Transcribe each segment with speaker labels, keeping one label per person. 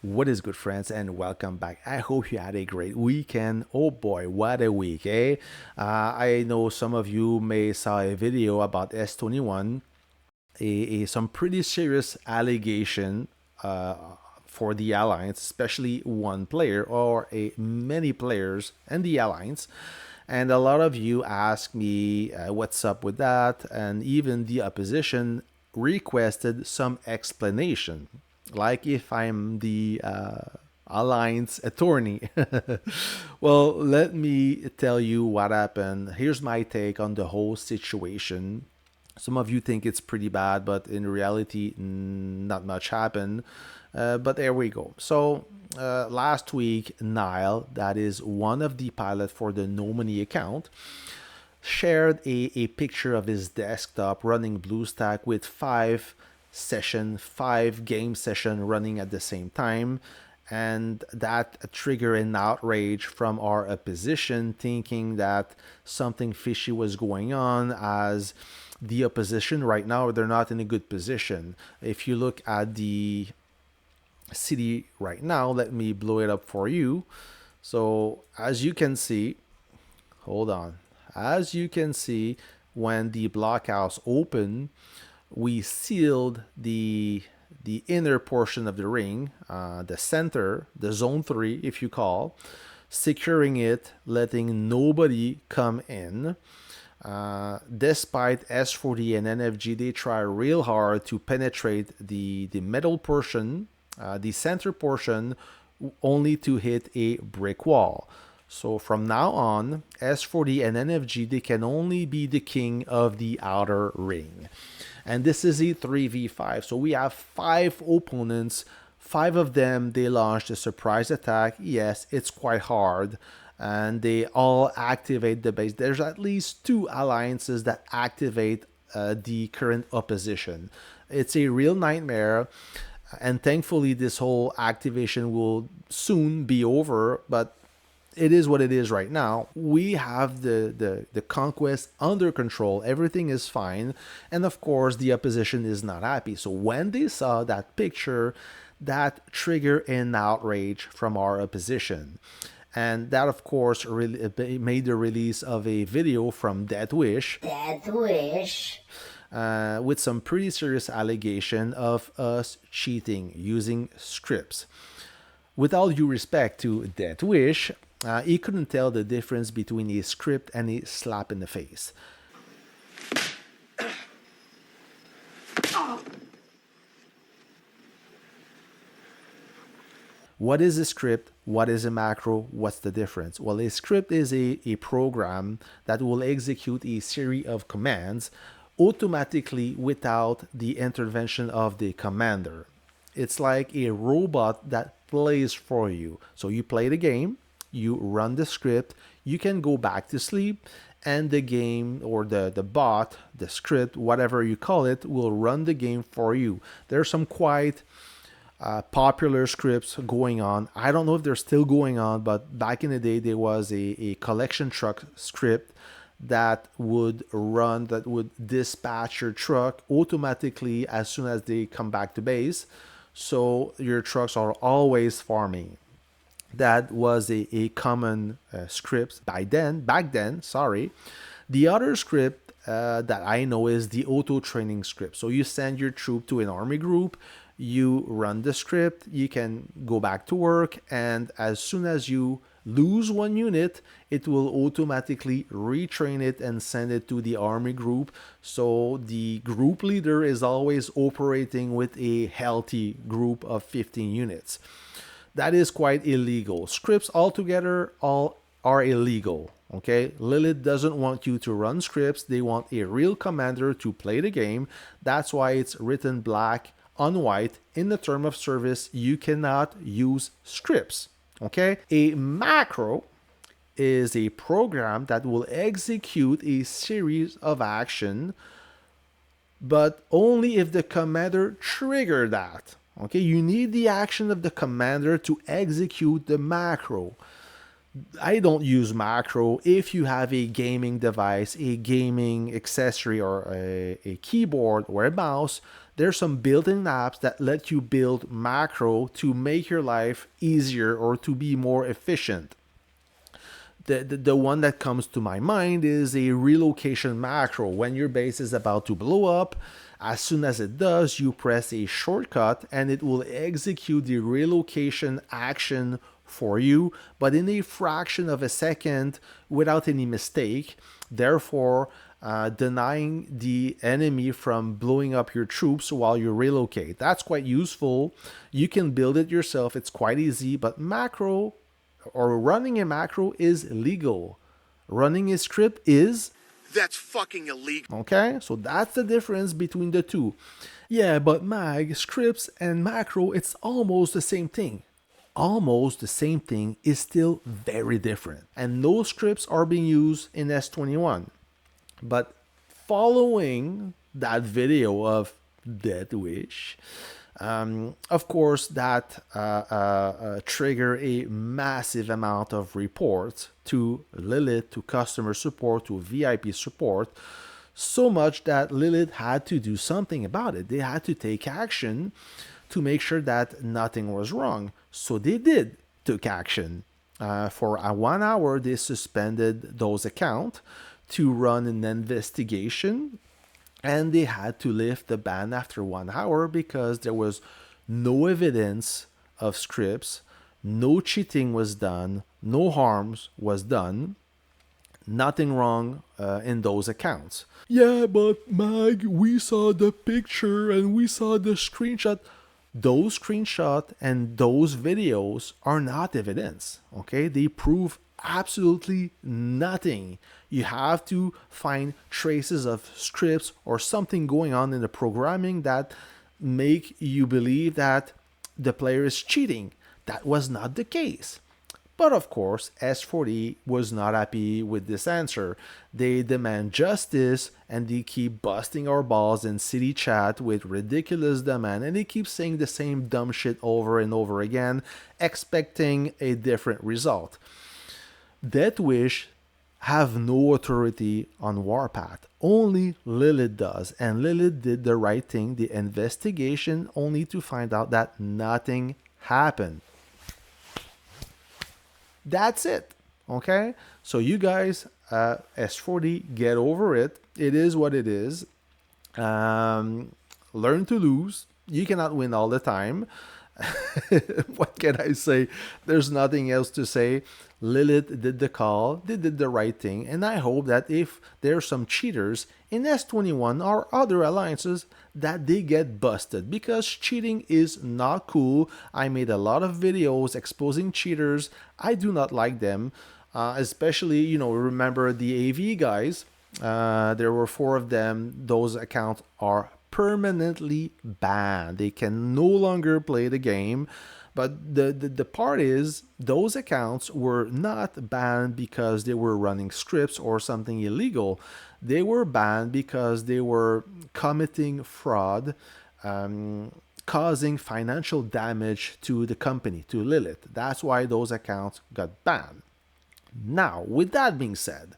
Speaker 1: What is good, friends, and welcome back. I hope you had a great weekend. Oh boy, what a week, eh? I know some of you may saw a video about S21, some pretty serious allegation for the alliance, especially one player or many players and the alliance. And a lot of you ask me what's up with that, and even the opposition requested some explanation, like if I'm the alliance attorney. Well, let me tell you what happened. Here's my take on the whole situation. Some of you think it's pretty bad, but in reality, not much happened. But there we go. So last week, Nile, that is one of the pilot for the Nomini account, shared a picture of his desktop running BlueStack with five game session running at the same time, and that triggered an outrage from our opposition, thinking that something fishy was going on, as the opposition right now, they're not in a good position. If you look at the city right now, let me blow it up for you. So as you can see, hold on, as you can see, when the blockhouse opened, we sealed the inner portion of the ring, the center, the zone 3 if you call, securing it, letting nobody come in. Despite S40 and NFG, they try real hard to penetrate the middle portion, the center portion, only to hit a brick wall. So from now on, S40 and NFG, they can only be the king of the outer ring. And this is a 3v5. So we have 5 opponents. 5 of them, they launched a surprise attack. Yes, it's quite hard. And they all activate the base. There's at least 2 alliances that activate the current opposition. It's a real nightmare. And thankfully, this whole activation will soon be over. But it is what it is right now. We have the Conquest under control. Everything is fine. And of course, the opposition is not happy. So when they saw that picture, that triggered an outrage from our opposition. And that, of course, really made the release of a video from Death Wish. With some pretty serious allegation of us cheating using scripts. With all due respect to Death Wish, he couldn't tell the difference between a script and a slap in the face. What is a script? What is a macro? What's the difference? Well, a script is a program that will execute a series of commands automatically without the intervention of the commander. It's like a robot that plays for you. So you play the game, you run the script, you can go back to sleep, and the game or the bot, the script, whatever you call it, will run the game for you. There's some quite popular scripts going on. I don't know if they're still going on, but back in the day, there was a collection truck script that would run, that would dispatch your truck automatically as soon as they come back to base. So your trucks are always farming. That was a common script back then, sorry. The other script that I know is the auto training script. So you send your troop to an army group, you run the script, you can go back to work, and as soon as you lose one unit, it will automatically retrain it and send it to the army group. So the group leader is always operating with a healthy group of 15 units. That is quite illegal. Scripts altogether all are illegal. Okay, Lilith doesn't want you to run scripts. They want a real commander to play the game. That's why it's written black on white in the term of service. You cannot use scripts. Okay, a macro is a program that will execute a series of action, but only if the commander trigger that. Okay, you need the action of the commander to execute the macro. I don't use macro. If you have a gaming device, a gaming accessory, or a keyboard or a mouse, There's some built-in apps that let you build macro to make your life easier or to be more efficient. The one that comes to my mind is a relocation macro. When your base is about to blow up, as soon as it does, you press a shortcut and it will execute the relocation action for you, but in a fraction of a second without any mistake. Therefore, denying the enemy from blowing up your troops while you relocate. That's quite useful. You can build it yourself. It's quite easy, but macro or running a macro is legal. Running a script is...
Speaker 2: That's fucking illegal.
Speaker 1: Okay, so that's the difference between the two. Yeah, but mag, scripts, and macro, it's almost the same thing. Almost the same thing is still very different. And no scripts are being used in S21. But following that video of Death Wish, of course, that trigger a massive amount of reports to Lilith, to customer support, to VIP support, so much that Lilith had to do something about it. They had to take action to make sure that nothing was wrong. So they did took action. For 1 hour, they suspended those accounts to run an investigation, and they had to lift the ban after 1 hour because there was no evidence of scripts, no cheating was done, no harms was done, nothing wrong in those accounts. Yeah, but Mag, we saw the picture and we saw the screenshot. Those screenshots and those videos are not evidence, okay? They prove absolutely nothing. You have to find traces of scripts or something going on in the programming that make you believe that the player is cheating. That was not the case. But of course, S40 was not happy with this answer. They demand justice and they keep busting our balls in city chat with ridiculous demand, and they keep saying the same dumb shit over and over again, expecting a different result. Death Wish have no authority on Warpath. Only Lilith does, and Lilith did the right thing, the investigation, only to find out that nothing happened. That's it. Okay? So you guys, S40, get over it. It is what it is. Learn to lose. You cannot win all the time. What can I say? There's nothing else to say. Lilith did the call. They did the right thing. And I hope that if there's some cheaters in S21 or other alliances, that they get busted, because cheating is not cool. I made a lot of videos exposing cheaters. I do not like them, especially, remember the AV guys. There were 4 of them. Those accounts are permanently banned. They can no longer play the game. But the part is, those accounts were not banned because they were running scripts or something illegal. They were banned because they were committing fraud, causing financial damage to the company, to Lilith. That's why those accounts got banned. Now, with that being said,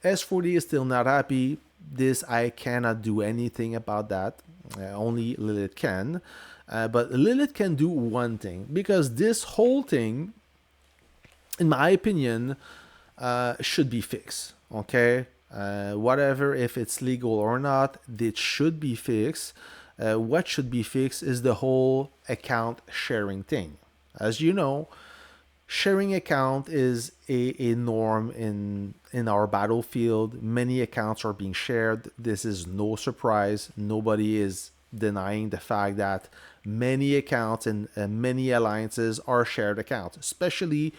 Speaker 1: S40 is still not happy. This, I cannot do anything about that. Only Lilith can. But Lilith can do one thing, because this whole thing, in my opinion, should be fixed. Okay? Whatever, if it's legal or not, it should be fixed. What should be fixed is the whole account sharing thing. As you know, sharing account is a norm in our battlefield. Many accounts are being shared. This is no surprise. Nobody is denying the fact that many accounts and many alliances are shared accounts, especially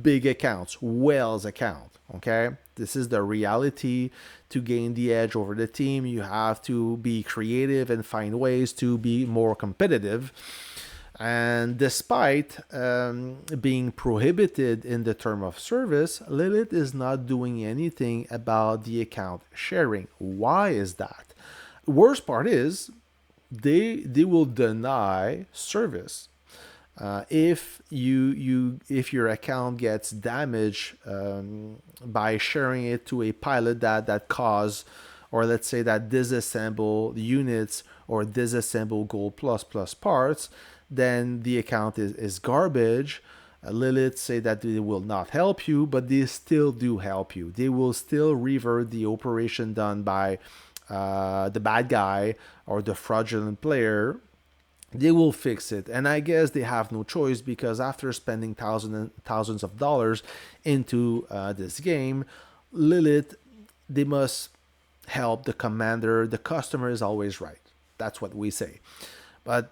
Speaker 1: big accounts, whales account. Okay, this is the reality. To gain the edge over the team, you have to be creative and find ways to be more competitive. And despite being prohibited in the term of service, Lilith is not doing anything about the account sharing. Why is that? Worst part is, they will deny service. If your account gets damaged by sharing it to a pilot that cause, or let's say that disassemble units or disassemble gold plus parts, then the account is garbage. Lilith say that they will not help you, but they still do help you. They will still revert the operation done by the bad guy or the fraudulent player. They will fix it, and I guess they have no choice, because after spending thousands of dollars into this game, Lilith, they must help the commander. The customer is always right. That's what we say. But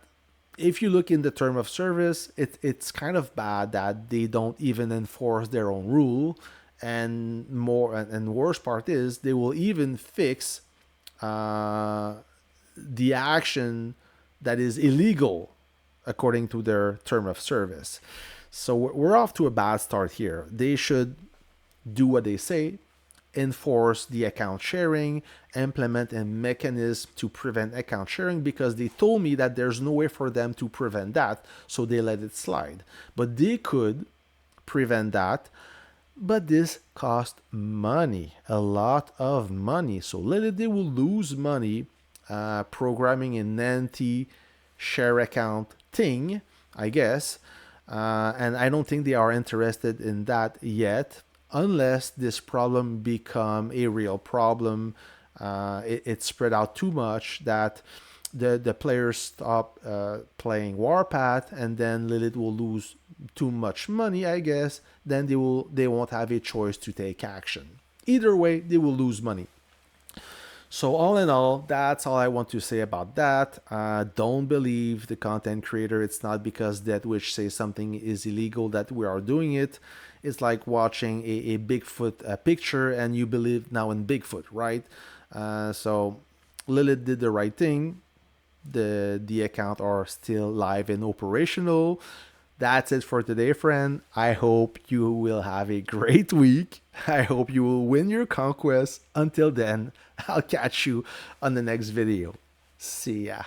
Speaker 1: if you look in the term of service, it's kind of bad that they don't even enforce their own rule, and worst part is they will even fix the action that is illegal according to their term of service. So we're off to a bad start here. They should do what they say, enforce the account sharing, implement a mechanism to prevent account sharing, because they told me that there's no way for them to prevent that, so they let it slide. But they could prevent that, but this cost money, a lot of money. So they will lose money programming an anti-share account thing, I guess. And I don't think they are interested in that yet, unless this problem become a real problem. It spread out too much that the players stop playing Warpath, and then Lilith will lose too much money, I guess. Then they won't have a choice to take action. Either way, they will lose money. So all in all, that's all I want to say about that. Don't believe the content creator. It's not because Death Wish says something is illegal that we are doing it. It's like watching a Bigfoot picture and you believe now in Bigfoot, right? So Lilith did the right thing. The account are still live and operational. That's it for today, friend. I hope you will have a great week. I hope you will win your conquest. Until then, I'll catch you on the next video. See ya.